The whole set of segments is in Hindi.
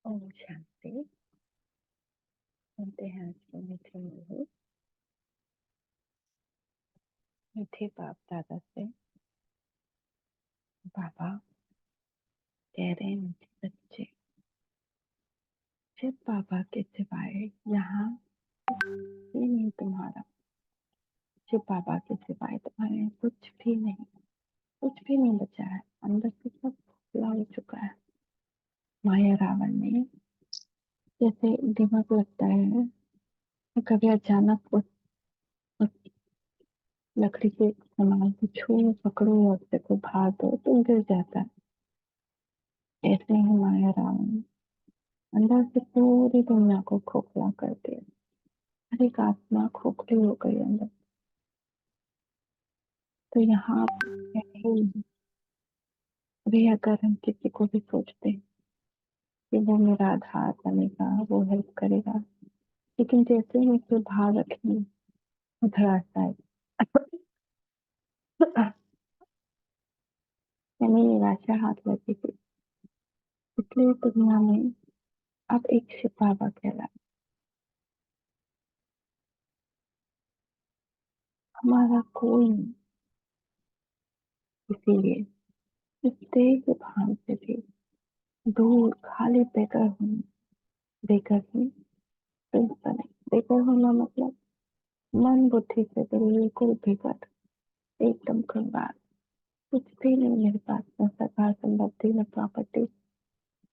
ओम शांति। सुनते हैं आज के मीठे मुरली। मीठे बाप दादा से बाबा कह रहे हैं, मीठे बच्चे, सिर्फ बाबा के सिवाय यहाँ ये नहीं तुम्हारा। सिर्फ बाबा के सिवाय तुम्हारे कुछ भी नहीं, कुछ भी नहीं बचा है। अंदर से सब खुला हो चुका है। माया रावण ने जैसे दिमाग लगता है, कभी अचानक उस लकड़ी के सामान को छू पकड़ो और उससे को भार दो तो गिर जाता है। ऐसे ही माया रावण अंदर से पूरी दुनिया को खोखला कर दिया। हर एक आत्मा खोखली हो गई अंदर। तो यहाँ है ही नहीं। अभी अगर हम किसी को भी सोचते हैं कि वो मेरा आधार बनेगा, वो हेल्प करेगा, लेकिन जैसे ही उसे भार रखेंगे उधर आता है यानी निराशा हाथ लगेगी। इसलिए दुनिया में अब एक शिव बाबा कहला हमारा कोई नहीं। इसीलिए इस देह के भान से भी दूर खाली बेकर हूँ। बेकर ही प्रिंस बने। बेकर होना मतलब मन बुद्धि से बिल्कुल बेकार, एकदम कंगाल। कुछ भी नहीं मेरे पास, न सरकार संपत्ति न प्रॉपर्टी।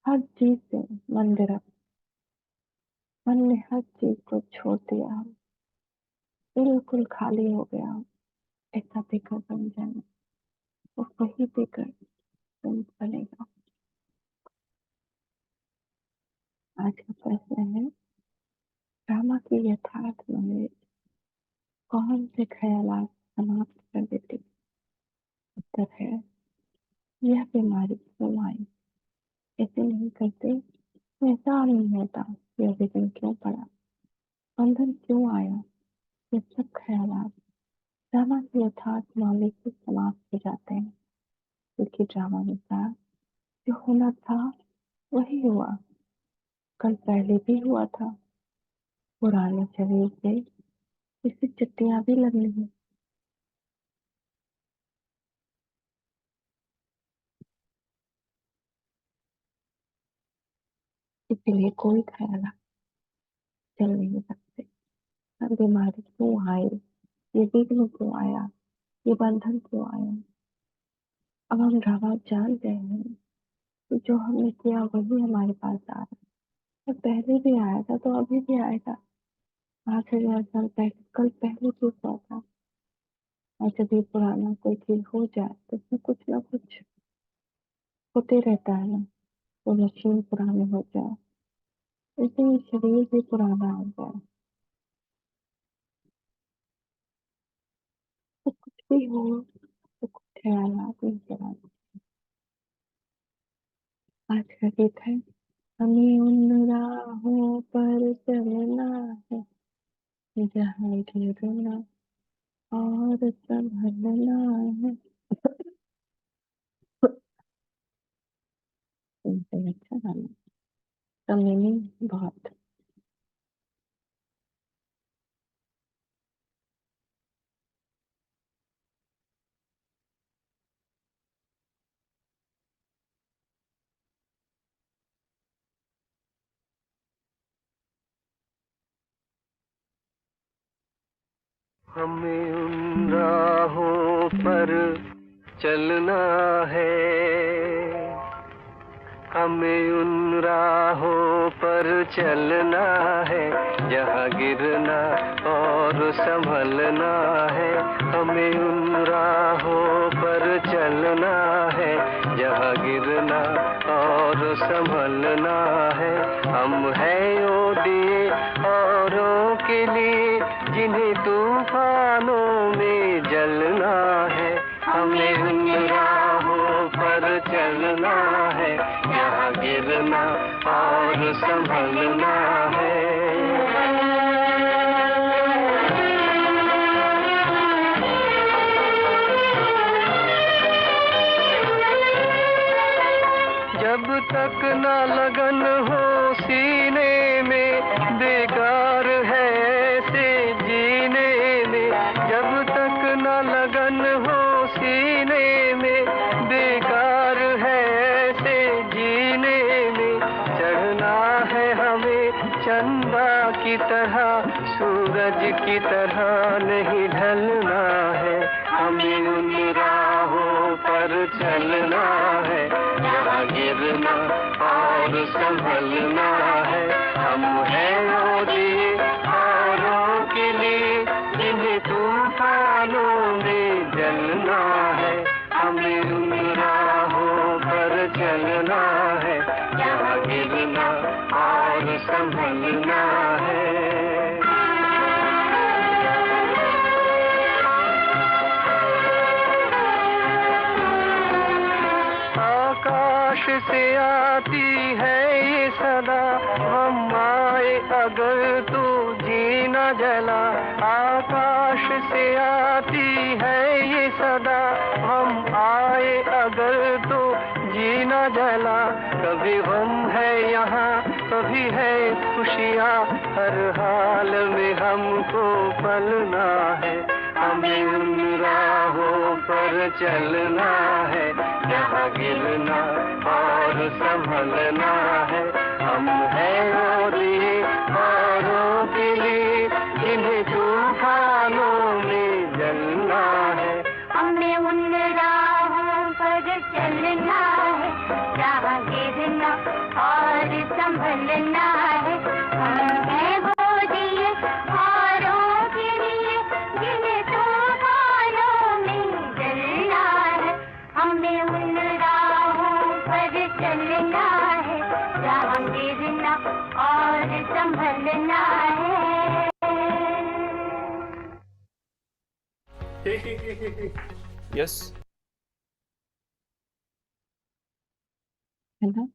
हर चीज से मन विरक्त। मन ने हर चीज को छोड़ दिया, बिल्कुल खाली हो गया। ऐसा बेकार बन जाना, वो वही बेकार प्रिंस बनेगा। आज का प्रश्न है, ड्रामा की यथार्थ नॉलेज कौन से ख्यालात समाप्त कर देती? उत्तर है, यह बीमारी क्यों आई? ऐसे नहीं करते तो ऐसा नहीं होता। यह विघ्न क्यों पड़ा? बंधन क्यों आया? ये सब ख्यालात ड्रामा के यथार्थ मामले से समाप्त हो जाते हैं। क्योंकि ड्रामा अनुसार जो होना था वही हुआ, कल पहले भी हुआ था। पुराने शरीर से इसकी चिट्ठियां भी लगनी है। इसलिए कोई ख्याल चल नहीं सकते। हर बीमारी क्यों आई, ये विघ्न क्यों आया, ये बंधन क्यों आया? अब हम ड्रामा जान गए हैं कि जो हमने किया वही हमारे पास आ रहा है। पहले भी आया था तो अभी भी आएगा। 5,000 साल पहले, कल पहले भी हुआ था। और जब ये पुराना कोई चीज हो जाए तो उसमें कुछ ना कुछ होते रहता है ना। तो मशीन पुरानी हो जाए, वैसे ही शरीर भी पुराना हो जाए, तो कुछ भी हो तो कुछ ख्याल नहीं चला। आज का गीत है, हमें उन राहों पर चलना है जहाँ गिरना और संभलना है। सुनते अच्छा गाना, तो मीनिंग बहुत। हमें उन राहों पर चलना है, हमें उन राहों पर चलना है जहाँ गिरना और संभलना है। हमें उन राहों पर चलना है जहाँ गिरना और संभलना है। हम हैं वो दिए औरों के लिए जिन्हें तूफानों में जलना है। हमें उन राहों पर चलना है जहाँ गिरना और संभलना है। जब तक न लगन हो ढलना है, हमें उन राहों पर चलना है जहाँ गिरना और संभलना है। हम हैं वो दिए औरों के लिए जिन्हें तूफानों में जलना है, हमें उन राहों पर चलना है जहाँ गिरना और संभलना है। आकाश से आती है ये सदा, हम आए अगर तू जीना जला। आकाश से आती है ये सदा, हम आए अगर तू जीना जला। कभी गम है यहाँ, कभी है खुशियाँ, हर हाल में हमको पलना है, हमें उन राहों पर चलना है जहाँ गिरना और संभलना है। हम हैं वो दिए औरों के लिए जिन्हें तूफानों में जलना है, हमें उन राहों पर चलना है जहाँ गिरना और संभलना है। हम हैं वो दिए औरों के लिए जिन्हें तूफानों में जलना है, हमें उन राहों पर चलना है जहाँ गिरना और संभलना है। यस। है ना।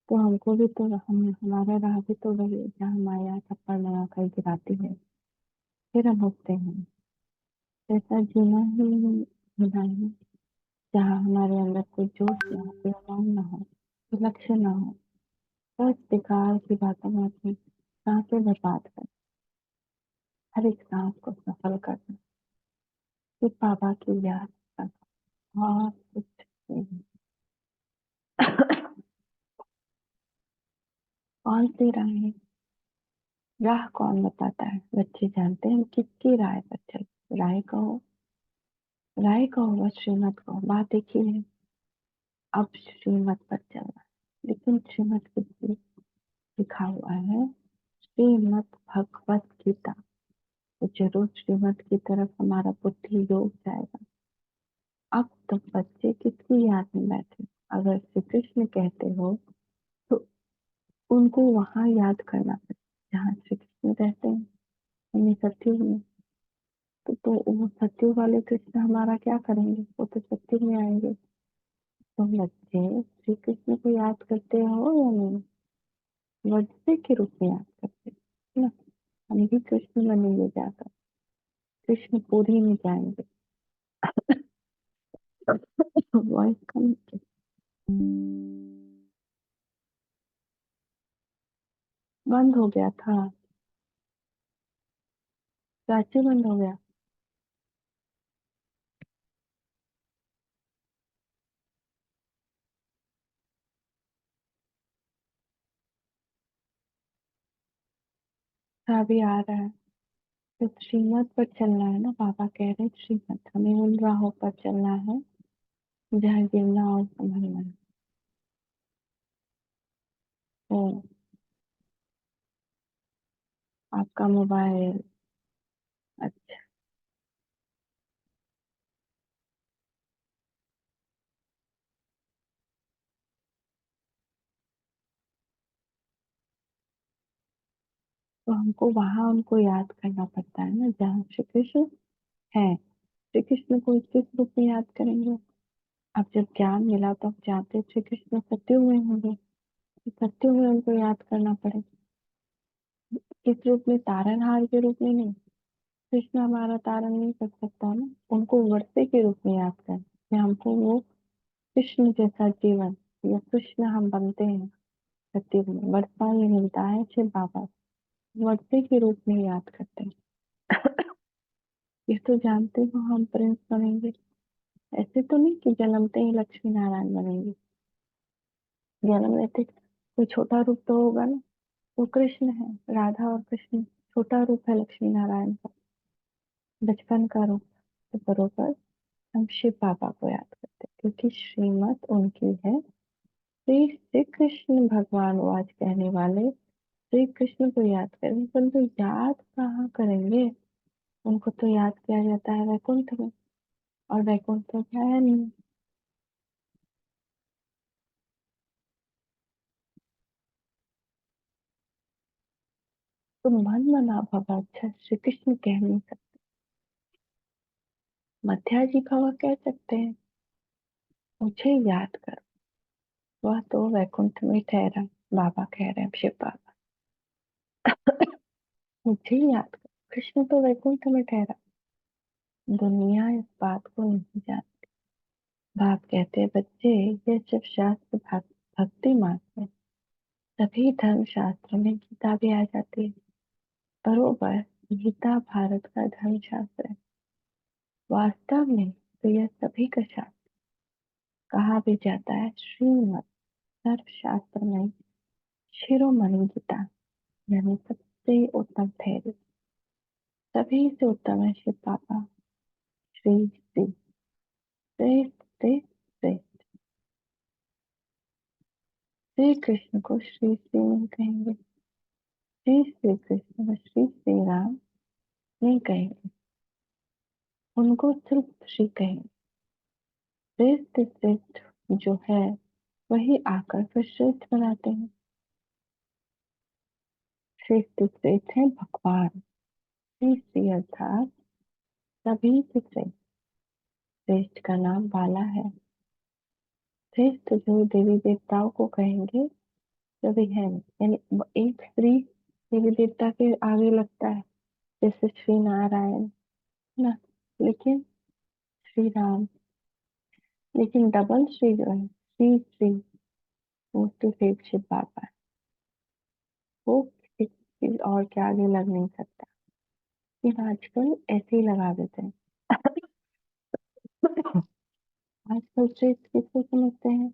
तो हमको भी तो हम हमारा राह भी तो वही है जहाँ माया थप्पड़ लगा कर गिराती है, फिर हम उठते हैं। ऐसा जीना ही जीना है जहाँ हमारे अंदर कोई जोश ना हो, कोई उमंग ना हो, कोई लक्ष्य ना हो, बस बेकार की बातों में अपनी सांसें बर्बाद कर, हर एक सांस को सफल करना, फिर बाबा की याद करना और कुछ नहीं। कौन सी राहें, राह कौन बताता है, बच्चे जानते हैं किसकी राह पर चल। राय कहो व श्रीमत कहो, बात एक ही है। अब श्रीमत पर चलना, लेकिन श्रीमत किसकी लिखा हुआ है, श्रीमत भगवत गीता। तो जरूर श्रीमत की तरफ हमारा बुद्धि योग जाएगा। अब तो बच्चे किसकी याद में बैठे, अगर श्री कृष्ण कहते हो तो उनको वहां याद करना पड़ेगा जहाँ श्री कृष्ण रहते हैं, यानी सत्युग में। तो वो सत्युग वाले कृष्ण हमारा क्या करेंगे, वो तो सत्युग में आएंगे। तो बच्चे श्री कृष्ण को याद करते हो या नहीं, वज्र के रूप में याद करते हैं ना। हम भी कृष्ण बनेंगे जाकर, कृष्ण पूरी में जाएंगे। वॉइस कम बंद हो गया था, चाची बंद हो गया। अभी आ रहा है। तो श्रीमत पर चलना है ना, पापा कह रहे हैं श्रीमत, हमें उन राहों पर चलना है जहाँ गिरना और संभलना है। तो आपका मोबाइल, अच्छा, तो हमको वहां उनको याद करना पड़ता है ना जहाँ श्री कृष्ण है। श्री कृष्ण को किस रूप में याद करेंगे, अब जब ज्ञान मिला तो अब जानते श्री कृष्ण सत्युग में होंगे, तो सत्युग में उनको याद करना पड़ेगा। किस रूप में, तारनहार के रूप में नहीं, कृष्ण हमारा तारण नहीं कर सकता ना, उनको वर्षे के रूप में याद करें कि हमको वो कृष्ण जैसा जीवन, या कृष्ण हम बनते हैं सत्युग में, वर्षा ये मिलता है फिर बाबा वर्षे के रूप में याद करते हैं। ये तो जानते हो हम प्रिंस बनेंगे, ऐसे तो नहीं कि जन्मते ही लक्ष्मी नारायण बनेंगे। जन्म लेते कोई छोटा रूप तो होगा ना, वो कृष्ण है, राधा और कृष्ण छोटा रूप है लक्ष्मी नारायण का। बचपन का रूप तो बरोबर हम शिव बाबा को याद करते हैं, क्योंकि श्रीमत उनकी है। श्री श्री कृष्ण भगवान वो आज कहने वाले श्री कृष्ण को याद करें, परंतु याद कहाँ करेंगे? उनको तो याद किया जाता है वैकुंठ में, और वैकुंठ तो क्या है नहीं। तो मन मना भव अच्छा श्री कृष्ण कह नहीं सकते, मध्याजी भव कह सकते हैं। मुझे याद कर, वह तो वैकुंठ में ठहरा, बाबा कह रहे हैं शिव बाबा। मुझे याद कर, कृष्ण तो वैकुंठ में ठहरा, दुनिया इस बात को नहीं जानती। बाप कहते हैं बच्चे, ये जब शास्त्र भक्ति मार्ग है, तभी धर्म शास्त्र में गीता भी आ जाती है। बरोबर, गीता भारत का धर्म शास्त्र है। वास्तव में तो यह सभी का शास्त्र, कहा भी जाता है श्रीमद् सर्वशास्त्र में शिरोमणि गीता, यानी सबसे उत्तम ठहरी। सभी से उत्तम है शिव बाबा, श्री श्री श्रेष्ठ श्रेष्ठ श्रेष्ठ। श्री कृष्ण को श्री श्री नहीं कहेंगे, श्री श्री कृष्ण व श्री श्री राम नहीं कहेंगे, उनको सिर्फ श्री कहेंगे। श्रेष्ठ श्रेष्ठ जो है वही आकर फिर श्रेष्ठ बनाते हैं। श्रेष्ठ श्रेष्ठ है भगवान, श्री श्री अर्थात सभी से श्रेष्ठ। श्रेष्ठ का नाम बाला है। श्रेष्ठ जो देवी देवताओं को कहेंगे सभी है, यानी एक स्त्री देवी देवता के आगे लगता है, जैसे श्री नारायण ना, लेकिन श्री राम, लेकिन डबल श्री जो है श्री श्री, वो तो सिर्फ शिव बाबा है। वो किसी चीज और के आगे लग नहीं सकता, लेकिन आजकल ऐसे ही लगा देते हैं। आजकल श्रेष्ठ किसको समझते हैं?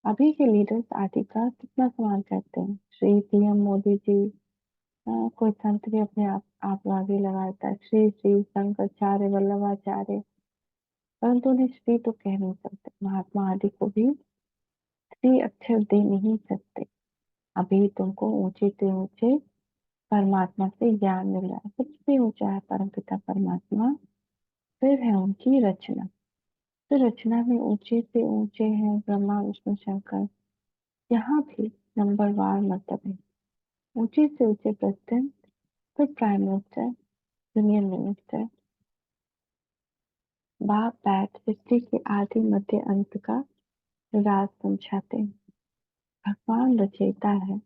अभी के लीडर्स आदि का कितना सम्मान करते हैं, श्री पीएम मोदी जी। कोई संत भी अपने आप आगे लगाता है, श्री श्री शंकराचार्य वल्लभाचार्य, परंतु उन्हें श्री तो कह नहीं सकते। महात्मा आदि को भी श्री अक्षर दे नहीं सकते। अभी तुमको ऊंचे से ऊंचे परमात्मा से ज्ञान मिल रहा है, सबसे ऊंचा है परमपिता परमात्मा, फिर है उनकी रचना। फिर रचना में यूंचे से ऊंचे हैं ब्रह्मा विष्णु शंकर, यहाँ भी नंबरवार मतलब है। ऊंचे से ऊंचे प्रेसिडेंट, फिर प्राइम मिनिस्टर, यूनियन मिनिस्टर। बाप बैठ सृष्टि के आदि मध्य अंत का राज समझाते हैं। भगवान रचयिता है।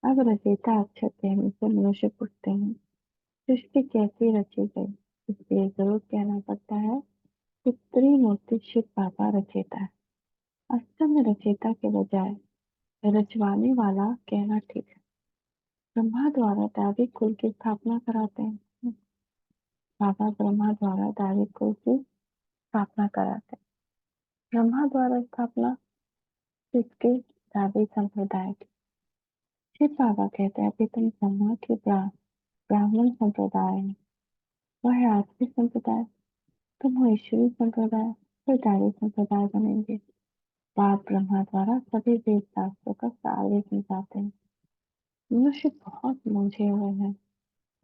अब रचयिता अक्षर कहने से मनुष्य पूछते हैं सृष्टि कैसी रची गई, इसलिए जरूर कहना पड़ता है कि त्रिमूर्ति शिव बाबा रचयिता है। वास्तव में रचयिता के बजाय रचवाने वाला कहना ठीक है। ब्रह्मा द्वारा दैविक कुल की स्थापना कराते हैं। बाबा ब्रह्मा द्वारा दैविक कुल की स्थापना कराते हैं। ब्रह्मा द्वारा स्थापना किसके? दैवी संप्रदाय की। शिव बाबा कहते हैं अभी तुम ब्रह्मा के ब्राह्मण संप्रदाय है, वह है आसुरी संप्रदाय, तुम हो ईश्वरी संप्रदाय, फिर दैवी संप्रदाय बनेंगे। बाप ब्रह्मा द्वारा सभी वेद शास्त्रों का सार भी समझाते हैं। मनुष्य बहुत मूंझे हुए हैं,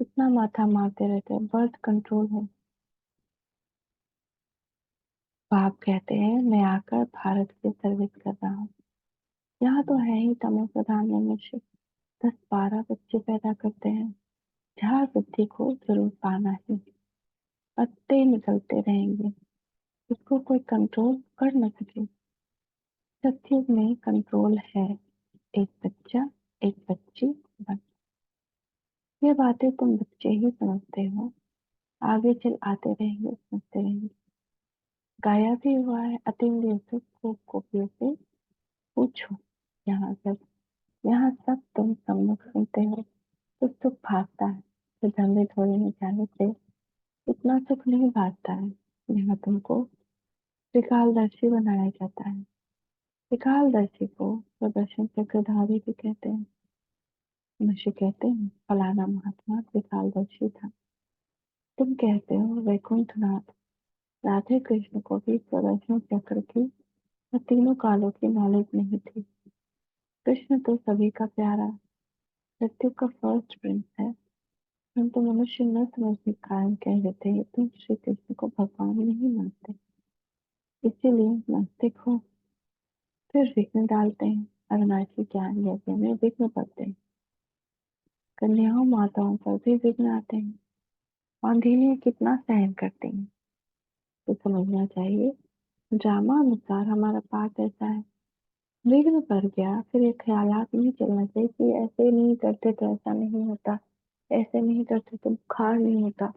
इतना माथा मारते रहते हैं, बर्थ कंट्रोल है। बाप कहते हैं मैं आकर भारत की सर्विस कर रहा हूँ। यहाँ तो है ही तमो प्रधान मनुष्य, 10-12 बच्चे पैदा करते हैं। झाड़ बुद्धि को जरूर पाना ही, पत्ते निकलते रहेंगे, उसको कोई कंट्रोल कर न सके। सत्युग में कंट्रोल है, एक बच्चा एक बच्ची बस। ये बातें तुम बच्चे ही समझते हो, आगे चल आते रहेंगे समझते रहेंगे। गाया भी हुआ है अतीन्द्रिय से खूब गोपियों से पूछो, यहाँ सब तुम सम्मुख सुनते हो तो सुख भागता है, तो धंधे थोड़े में जाने से इतना सुख नहीं भागता है। यहाँ तुमको त्रिकालदर्शी बनाया जाता है। त्रिकालदर्शी को प्रदर्शन चक्रधारी भी कहते हैं। मनुष्य कहते हैं फलाना महात्मा त्रिकालदर्शी था। तुम कहते हो वैकुंठनाथ, राधे कृष्ण को भी सुदर्शन चक्र की और तीनों कालों की नॉलेज नहीं थी। कृष्ण तो सभी का प्यारा, सत्युग का फर्स्ट प्रिंस है। परंतु मनुष्य न समझने के कारण कह देते हैं तुम श्री कृष्ण को भगवान नहीं मानते, इसीलिए नास्तिक हो। फिर विघ्न डालते हैं, अविनाशी ज्ञान यज्ञ में विघ्न पड़ते हैं। कन्याओं माताओं पर भी विघ्न आते हैं। औंधेलियां कितना सहन करती हैं। तो समझना चाहिए ड्रामा अनुसार हमारा पाठ ऐसा है। विघ्न पड़ गया, फिर ये ख्यालात नहीं चलना चाहिए कि ऐसे नहीं करते तो ऐसा नहीं होता, ऐसे नहीं करते तो बुखार नहीं होता,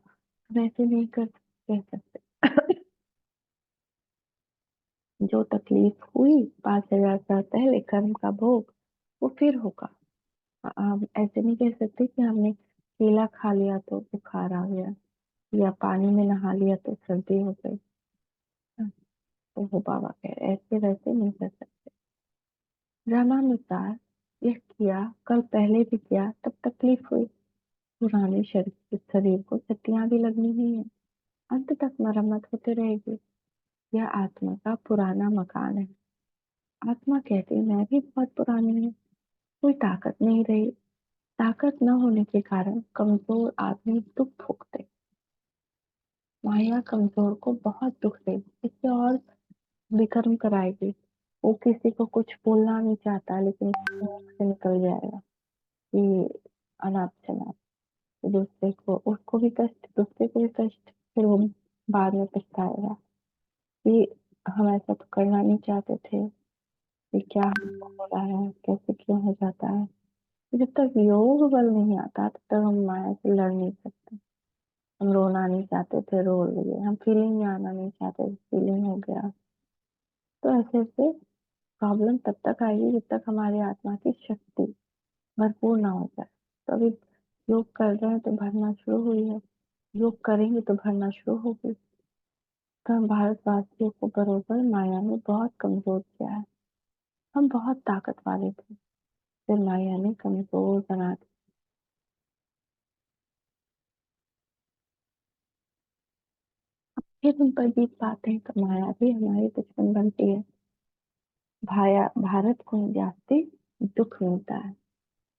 हम ऐसे नहीं कर कह सकते। जो तकलीफ हुई 5,000 साल पहले कर्म का भोग वो फिर होगा। हम ऐसे नहीं कह सकते कि हमने केला खा लिया तो बुखार आ गया, या पानी में नहा लिया तो सर्दी हो गई। तो वो बाबा कह रहे ऐसे वैसे नहीं कर सकते। रामानुसार यह किया, कल पहले भी किया तब तकलीफ हुई। पुराने शरीर को छत्तियां भी लगनी ही है, अंत तक मरम्मत होते रहेगी। यह आत्मा का पुराना मकान है। आत्मा कहती मैं भी बहुत पुरानी हूँ, कोई ताकत नहीं रही। ताकत न होने के कारण कमजोर आदमी दुख भोगते। माया कमजोर को बहुत दुख देगी, इससे और विकर्म कराएगी। वो किसी को कुछ बोलना नहीं चाहता लेकिन मुंह से निकल जाएगा कि अनाप शनाप, दूसरे को उसको भी कष्ट, दूसरे को भी कष्ट, फिर वो बाद में पछताएगा कि हम ऐसा तो करना नहीं चाहते थे, ये क्या हमको हो रहा है, कैसे क्यों हो जाता है। जब तक योग बल नहीं आता तब तक हम माया से लड़ नहीं सकते। हम रोना नहीं चाहते थे, रो लिए। हम फीलिंग में आना नहीं चाहते, फीलिंग हो गया। तो ऐसे ऐसे प्रॉब्लम तब तक आएगी जब तक हमारी आत्मा की शक्ति भरपूर ना हो जाए। तो अभी योग कर रहे हैं तो भरना शुरू हुई है, योग करेंगे तो भरना शुरू होगी। तो हम भारतवासियों को बरोबर माया ने बहुत कमजोर किया है। हम बहुत ताकत वाले थे, फिर माया ने कमजोर बना दिया। फिर उन पर जीत पाते हैं तो माया भी हमारी दुश्मन बनती है। भारत को जाते दुख मिलता है,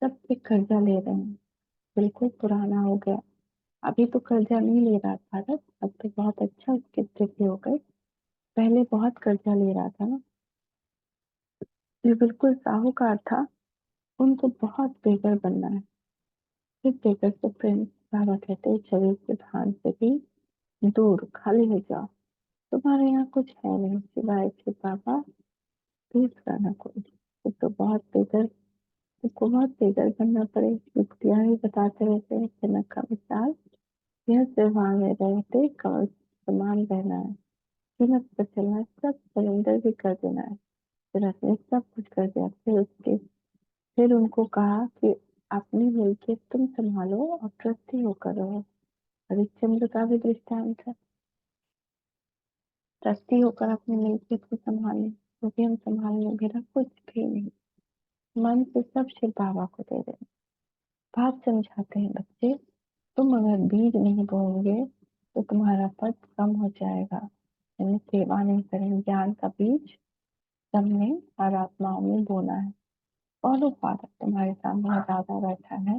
सब पे कर्जा ले रहे हैं, बिल्कुल पुराना हो गया। अभी तो कर्जा नहीं ले रहा भारत, अब तो बहुत अच्छा उसकी स्थिति हो गई। पहले बहुत कर्जा ले रहा था ना, ये बिल्कुल साहूकार था। उनको बहुत बेघर बनना है, फिर बेघर से प्रेम। बाबा कहते हैं शरीर के भान से भी दूर खाली हो जाओ। तुम्हारे यहाँ कुछ है नहीं सिवाय इसके बाबा, दूसरा ना कोई। तो बहुत बेघर, तुमको बहुत बेघर बनना पड़े। युक्तियां भी बताते रहते हैं, जनक का मिसाल यह त्योहार में रहते कमल समान रहना है। कीमत पर चलना है, सब सरेंडर भी कर देना है। जनक ने सब कुछ कर दिया। फिर उनको कहा कि अपनी मिलकियत तुम संभालो और ट्रस्टी होकर रहो। हरिश्चंद्र का भी दृष्टांत है, ट्रस्टी होकर अपनी मिलकियत को संभालें, क्योंकि हम संभालने मेरा कुछ भी नहीं। मन से सब शिव बाबा को दे देना। बाप समझाते हैं बच्चे, तुम अगर बीज नहीं बोओगे तो तुम्हारा पद कम हो जाएगा। यानी सेवा नहीं करें, ज्ञान का बीज सबने और आत्माओं में बोना है। और वो फादर तुम्हारे सामने दादा बैठा है,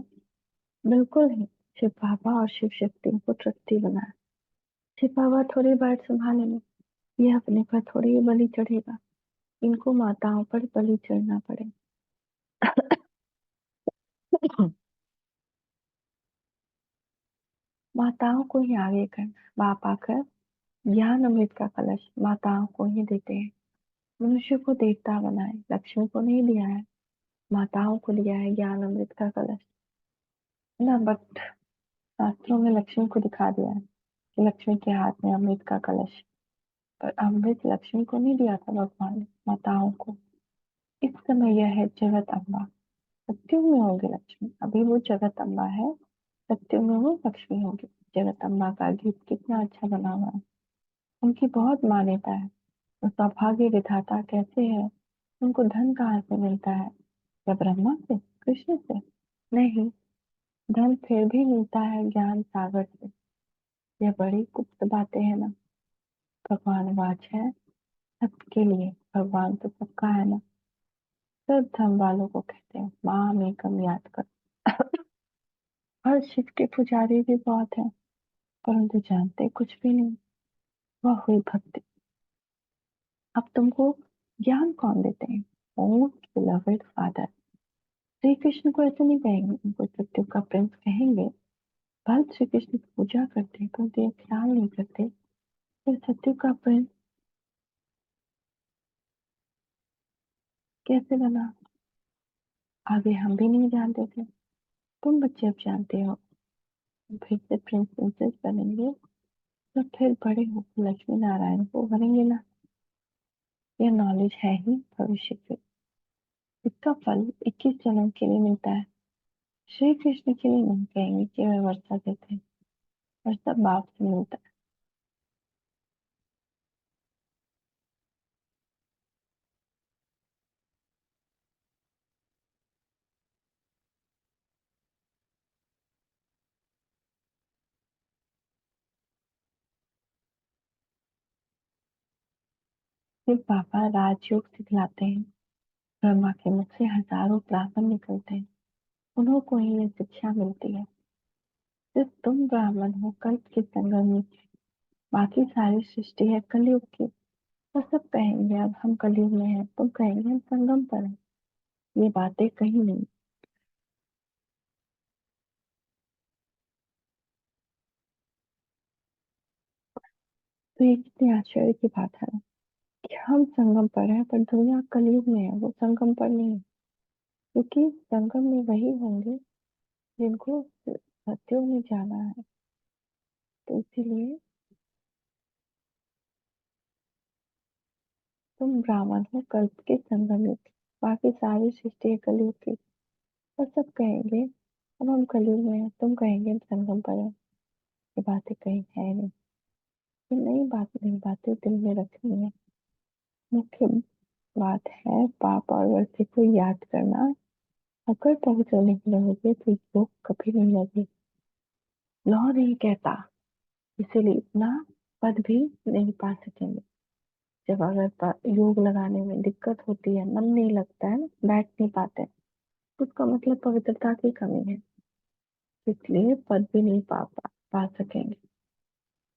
बिल्कुल ही शिव बाबा और शिव शक्ति को ट्रस्टी बनाए। शिव बाबा थोड़ी बात संभालेंगे, ये अपने पर थोड़ी बलि चढ़ेगा, इनको माताओं पर बलि चढ़ना पड़े। माताओं को ही आगे करना। बाप आकर ज्ञान अमृत का कलश माताओं को ही देते हैं। मनुष्य को देवता बनाए, लक्ष्मी को नहीं दिया है, माताओं को दिया है ज्ञान अमृत का कलश। है ना, बट शास्त्रों में लक्ष्मी को दिखा दिया है कि लक्ष्मी के हाथ में अमृत का कलश। पर अमृत लक्ष्मी को नहीं दिया था भगवान ने, माताओं को। इस समय यह है जगत अम्बा, सत्युग में होगी लक्ष्मी। अभी वो जगत अम्बा है, सत्युग में वो लक्ष्मी होगी। जगत अम्बा का गीत कितना अच्छा बना हुआ है, उनकी बहुत मान्यता है। तो सौभाग्य विधाता कैसे है, उनको धन कहाँ से मिलता है? क्या ब्रह्मा से, कृष्ण से? नहीं, धन फिर भी मिलता है ज्ञान सागर से। ये बड़ी गुप्त बातें हैं ना। भगवान वाच है सबके लिए, भगवान तो सबका है ना। सब धर्म वालों को कहते हैं माँ में कम याद कर। हर शिव के पुजारी भी बहुत हैं, परंतु जानते कुछ भी नहीं। वह हुई भक्ति। अब तुमको ज्ञान कौन देते हैं? Most beloved father. Shri Krishna को ऐसे नहीं कहेंगे, उनको सत्युग का प्रिंस कहेंगे। भक्त श्री कृष्ण की पूजा करते हैं परंतु ये ख्याल नहीं करते फिर सत्युग का प्रिंस कैसे बना। आगे हम भी नहीं जानते थे, तुम बच्चे अब जानते हो। फिर से प्रिंस प्रिंसेस बनेंगे तो फिर बड़े होकर लक्ष्मी नारायण को बनेंगे ना। यह नॉलेज है ही भविष्य की। इसका फल 21 जन्म के लिए मिलता है। श्री कृष्ण के लिए नहीं कहेंगे कि वह वर्षा देते हैं, वर्षा बाप से मिलता है। फिर पापा राजयोग सिखलाते हैं। ब्रह्मा के मुख से हजारों ब्राह्मण निकलते हैं, उन्हों को ही ये शिक्षा मिलती है। सिर्फ तुम ब्राह्मण हो कल्प के संगम में, बाकी सारी सृष्टि है कलयुग की। तो सब कहेंगे अब हम कलयुग में हैं, तुम कहेंगे हम संगम पर हैं। ये बातें कहीं नहीं। तो ये कितनी आश्चर्य की बात है कि हम संगम पर हैं पर दुनिया कलयुग में है, वो संगम पर नहीं है। क्योंकि संगम में वही होंगे जिनको सत्युग में जाना है। तो इसीलिए तुम ब्राह्मण हो कल्प के संगम में, बाकी सारी सृष्टि है कलयुग की। और सब कहेंगे अब हम कलयुग में हैं, तुम कहेंगे हम संगम पर है। ये बातें कहीं है नहीं। ये नई बात नहीं, बातें दिल में रखनी है। मुख्य बात है पाप और वर्षी को याद करना। अगर पवित्र नहीं रहोगे तो योग कभी नहीं लगे। लॉ नहीं कहता, इसीलिए इतना पद भी नहीं पा सकेंगे। जब अगर योग लगाने में दिक्कत होती है, मन नहीं लगता है, बैठ नहीं पाते, तो उसका मतलब पवित्रता की कमी है। इसलिए पद भी नहीं पा सकेंगे।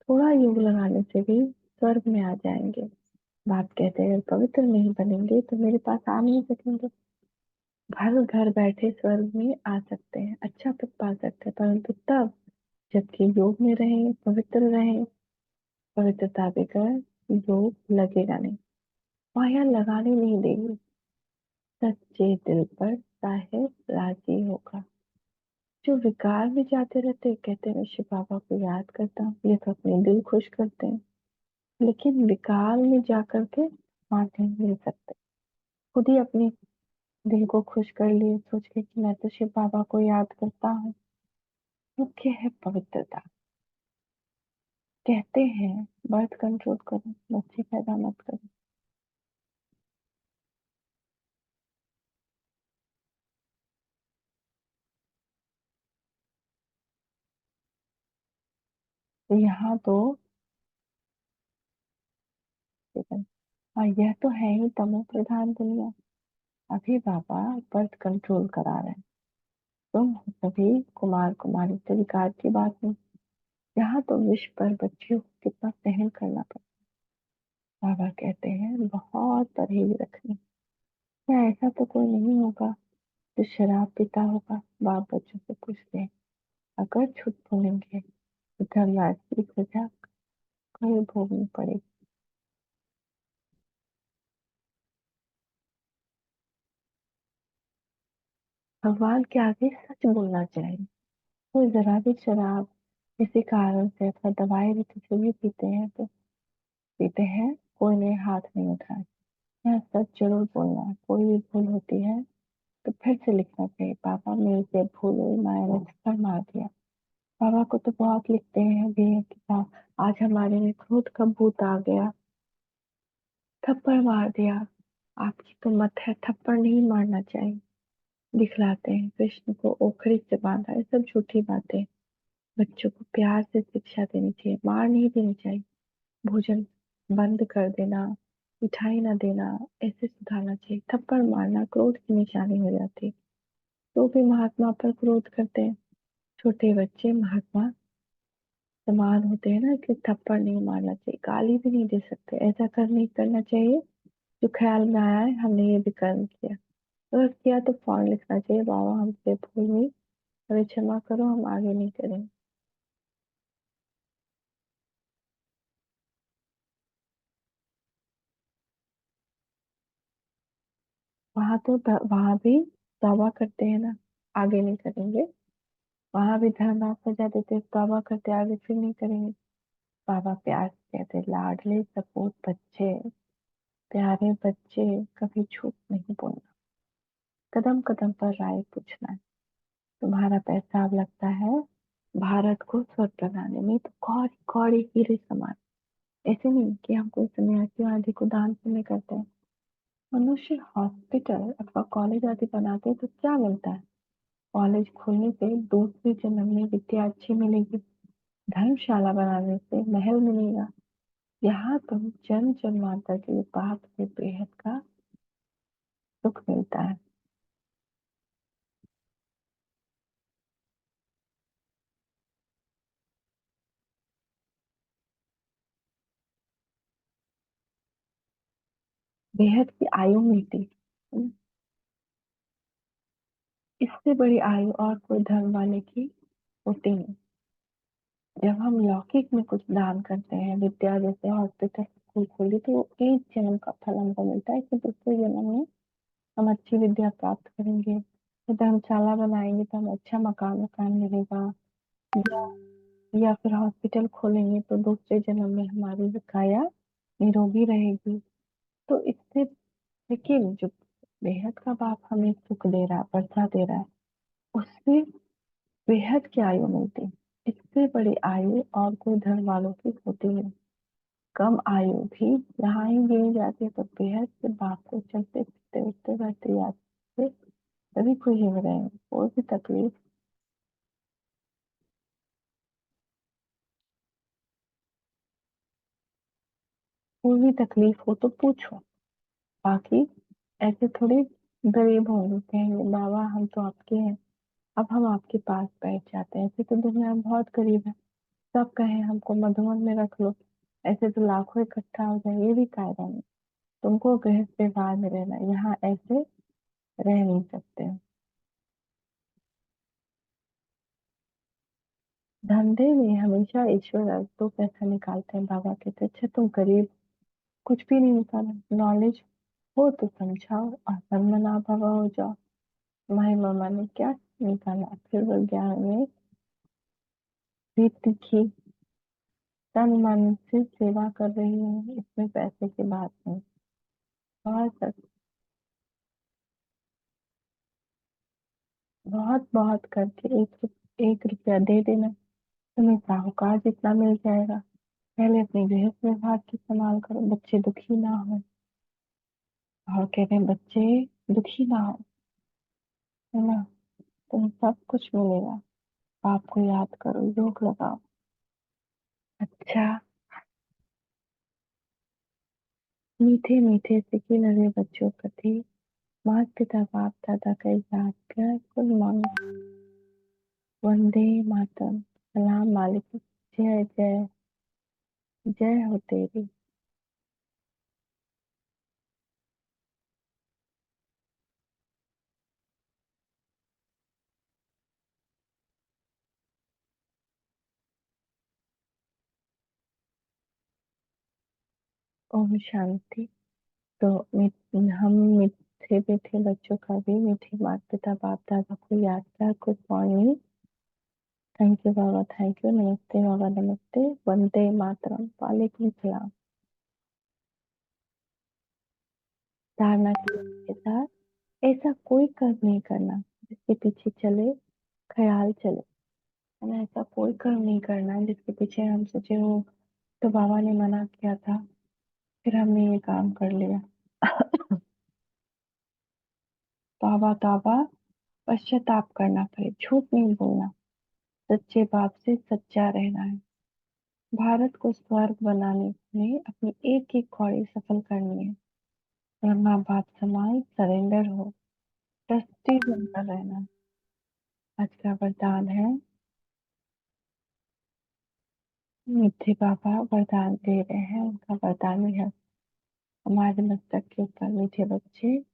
थोड़ा योग लगाने से भी स्वर्ग में आ जाएंगे। बाप कहते हैं अगर पवित्र नहीं बनेंगे तो मेरे पास आ नहीं सकेंगे। घर घर बैठे स्वर्ग में आ सकते हैं, अच्छा पद पा सकते हैं, परंतु तब जबकि योग में रहें, पवित्र रहें। पवित्रता बगैर योग लगेगा नहीं, माया लगाने नहीं देगी। सच्चे दिल पर साहेब राजी होगा। जो विकार में जाते रहते हैं, कहते हैं मैं शिव बाबा को याद करता हूँ, ये तो अपने दिल खुश करते हैं, लेकिन विकार में जाकर के मान नहीं मिल सकते। खुद ही अपने दिल को खुश कर लिए सोच के कि मैं तो शिव बाबा को याद करता हूँ। मुख्य है पवित्रता। कहते हैं बर्थ कंट्रोल करो, बच्चे पैदा मत करो। तो यहाँ तो हाँ, यह तो है ही तमो प्रधान दुनिया। अभी बाबा बर्थ कंट्रोल करा रहे हैं। तुम सभी कुमार कुमारी से विकार की बात नहीं। यहाँ तो विश्व पर बच्चियों को कितना सहन करना पड़ता है। बाबा कहते हैं बहुत परहेज रखनी। क्या ऐसा तो कोई नहीं होगा जो शराब पीता होगा? बाप बच्चों से पूछते हैं अगर छूट बोलेंगे तो धर्मराज की सजा कहीं भोगनी पड़ेगी। भगवान के आगे सच बोलना चाहिए। कोई जरा भी शराब किसी कारण से अथवा दवाई भी किसी भी पीते हैं तो पीते हैं, कोई ने हाथ नहीं उठाया। यहाँ सच जरूर बोलना है। कोई भी भूल होती है तो फिर से लिखना चाहिए पापा मेरे से भूल हुई, माया ने थप्पड़ मार दिया। पापा को तो बहुत लिखते हैं भी कि आज हमारे में क्रोध का भूत आ गया, थप्पड़ मार दिया। आपकी तो मत है, थप्पड़ नहीं मारना चाहिए। दिखलाते हैं कृष्ण को ओखरी से बांधा, ये सब झूठी बातें। बच्चों को प्यार से शिक्षा देनी चाहिए, मार नहीं देनी चाहिए। भोजन बंद कर देना, मिठाई ना देना, ऐसे सुधारना चाहिए। थप्पड़ मारना क्रोध की निशानी हो जाती है, तो भी महात्मा पर क्रोध करते हैं। छोटे बच्चे महात्मा समान होते हैं ना, इसलिए थप्पड़ नहीं मारना चाहिए, गाली भी नहीं दे सकते। ऐसा कर नहीं करना चाहिए जो ख्याल में आया है हमने ये भी कर्म किया। अगर किया तो फौरन लिखना चाहिए, बाबा हमसे भूल हुई, हमें क्षमा करो, हम आगे नहीं करेंगे। वहां तो वहां भी तौबा करते हैं ना, आगे नहीं करेंगे। वहां भी धर्मराज सजा देते, तौबा करते, आगे फिर नहीं करेंगे। बाबा प्यार से कहते, लाडले सपूत बच्चे, प्यारे बच्चे, कभी झूठ नहीं बोलना, कदम कदम पर राय पूछना है। तुम्हारा पैसा अब लगता है भारत को स्वर्ग बनाने में, तो कौड़ी कौड़ी हीरे समान। ऐसे नहीं कि हम कोई सन्यासी आदि को दान पुण्य करते हैं। मनुष्य हॉस्पिटल अथवा कॉलेज आदि बनाते हैं तो क्या मिलता है? कॉलेज खोलने से दूसरे जन्म में विद्या अच्छी मिलेगी, धर्मशाला बनाने से महल मिलेगा। यहाँ तुम जन्म जन्मांतर के बाद से बेहद का सुख मिलता है। बेहद की आयु मिलती है। इससे बड़ी आयु और कोई धर्म वाले की होती नहीं। जब हम लौकिक में कुछ दान करते हैं, विद्या जैसे हॉस्पिटल स्कूल खोली, तो वो एक जन्म का फल हमको मिलता है कि दूसरे जन्म में हम अच्छी विद्या प्राप्त करेंगे। तो धर्मशाला बनाएंगे तो हमें अच्छा मकान मकान मिलेगा, या फिर हॉस्पिटल खोलेंगे तो दूसरे जन्म में हमारी काया निरोगी रहेगी। तो इससे लेकिन जो बेहद का बाप हमें सुख दे रहा है, वर्षा दे रहा है, उससे बेहद की आयु मिलती है। इससे बड़ी आयु और कोई धर्म वालों की होती नहीं। कम आयु भी यहाँ ही गिनी जाती है, तो बेहद से बाप को चलते फिरते उठते बैठते याद से सभी खुशी में रहेंगे। कोई भी तकलीफ, कोई भी तकलीफ हो तो पूछो। बाकी ऐसे थोड़ी गरीब होंगे, कहेंगे बाबा हम तो आपके हैं, अब हम आपके पास बैठ जाते हैं। ऐसे तो दुनिया में बहुत गरीब है, सब कहें हमको मधुबन में रख लो, ऐसे तो लाखों इकट्ठा हो जाए, ये भी कायदा नहीं। तुमको गृहस्थ व्यवहार में रहना है, यहाँ ऐसे रह नहीं सकते हो। धंधे में हमेशा ईश्वर तो पैसा निकालते हैं। बाबा कहते हैं, अच्छा तुम गरीब, कुछ भी नहीं निकाला, नॉलेज हो तो समझाओ और सन्मना भवा हो जाओ। माई मामा ने क्या निकाला, फिर वो ज्ञान में भी तीखी, तन मन से सेवा कर रही हूँ, इसमें पैसे की बात नहीं। बहुत बहुत बहुत करके एक रुपया दे देना, तुम्हें साहूकार जितना मिल जाएगा। पहले अपने गृहस्थ व्यवहार की संभाल करो, बच्चे दुखी ना हो। और कहते हैं बच्चे दुखी ना हो, है ना, तुम सब कुछ मिलेगा। आपको याद करो, योग लगाओ। अच्छा, मीठे मीठे सिके लगे बच्चों प्रति माता पिता बाप दादा का याद कर कुल मांगो। वंदे मातरम, सलाम वालेकुम, जय जय जय हो तेरी। ओम शांति। तो हम मीठे मीठे बच्चों का भी मीठे माता पिता बाप दादा को याद कर good morning. Thank you Baba, thank you, नमस्ते बाबा, नमस्ते, वंदे मातरम, वालेकुम सलाम। धारणा के साथ, ऐसा कोई कर्म नहीं करना जिसके पीछे चले ख्याल चले, है ना। ऐसा कोई कर्म नहीं करना है जिसके पीछे हम सोचे हो तो बाबा ने मना किया था, फिर हमने ये काम कर लिया। तौबा तौबा, पश्चाताप करना पड़े, झूठ नहीं बोलना। सच्चे बाप से सच्चा रहना है। भारत को स्वर्ग बनाने में अपनी एक एक कौड़ी सफल करनी है। और माँ बाप समान सरेंडर हो, ट्रस्टी बनकर रहना। आज का वरदान है, मीठे बाबा वरदान दे रहे हैं, उनका वरदान है, हमारे मस्तक के ऊपर मीठे बच्चे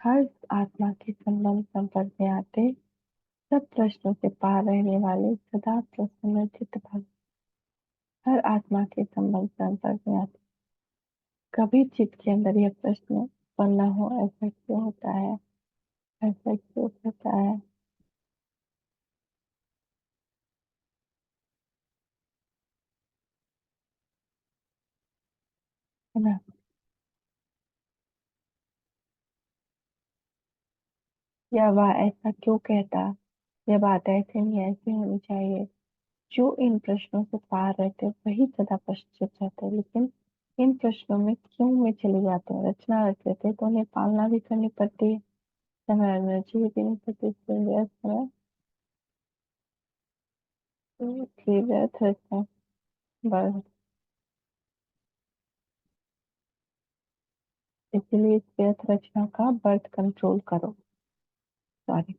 हर आत्मा के संबंध संपर्क में आते, सब प्रश्नों से पार रहने वाले, सदा प्रसन्न चित्त भक्त, हर आत्मा के संबंध संपर्क में आते। कभी चित्त के अंदर यह प्रश्न उत्पन्न न हो, ऐसा क्यों होता है, ऐसा क्यों होता है ना। या वह ऐसा क्यों कहता, यह बात ऐसे नहीं ऐसे होनी चाहिए। जो इन प्रश्नों से पार रहते वही सदा पश्चित रहते, लेकिन इन प्रश्नों में क्यों में चले जाते हैं, रचना रच लेते तो उन्हें पालना भी करनी पड़ती है, समय एनर्जी भी देनी पड़ती है, इसलिए व्यर्थ समय, इसलिए व्यर्थ रचना बढ़, इसलिए इस व्यर्थ रचना का बर्थ कंट्रोल करो। सॉरी।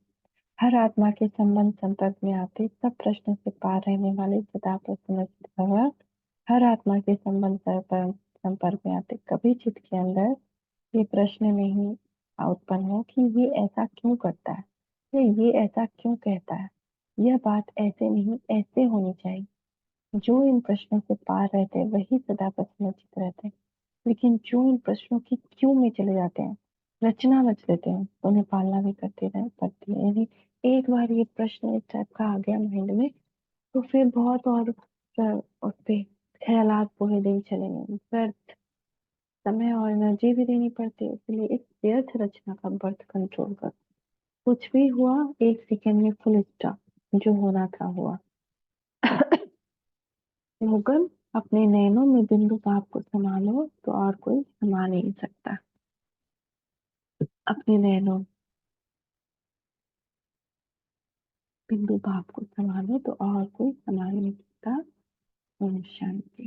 हर आत्मा के संबंध संपर्क में आते, सब प्रश्नों से पार रहने वाले, सदा प्रसन्न चित्त भव, हर आत्मा के संबंध संपर्क में आते, कभी चित्त के अंदर ये प्रश्न नहीं उत्पन्न हो कि ये ऐसा क्यों करता है, या ये ऐसा क्यों कहता है, यह बात ऐसे नहीं ऐसे होनी चाहिए। जो इन प्रश्नों से पार रहते हैं वही सदा प्रसन्नचित्त रहते हैं, लेकिन जो इन प्रश्नों की क्यों में चले जाते हैं, रचना रच लेते हैं, तो उन्हें पालना भी करते रह पड़ती है। यानी एक बार ये प्रश्न इस टाइप का आ गया माइंड में, तो फिर बहुत और उस पे ख्यालात पूरे दिन चलेंगे, व्यर्थ समय और एनर्जी भी देनी पड़ती है, इसलिए इस व्यर्थ रचना का बर्थ कंट्रोल कर। कुछ भी हुआ, एक सेकेंड में फुल स्टॉप, जो होना था हुआ। स्लोगन, अपने नैनों में बिंदु भाव को संभालो तो और कोई संभाल नहीं सकता। अपने नैनों बिंदु भाव को संभालो तो और कोई संभाल नहीं सकता। ओम शांति।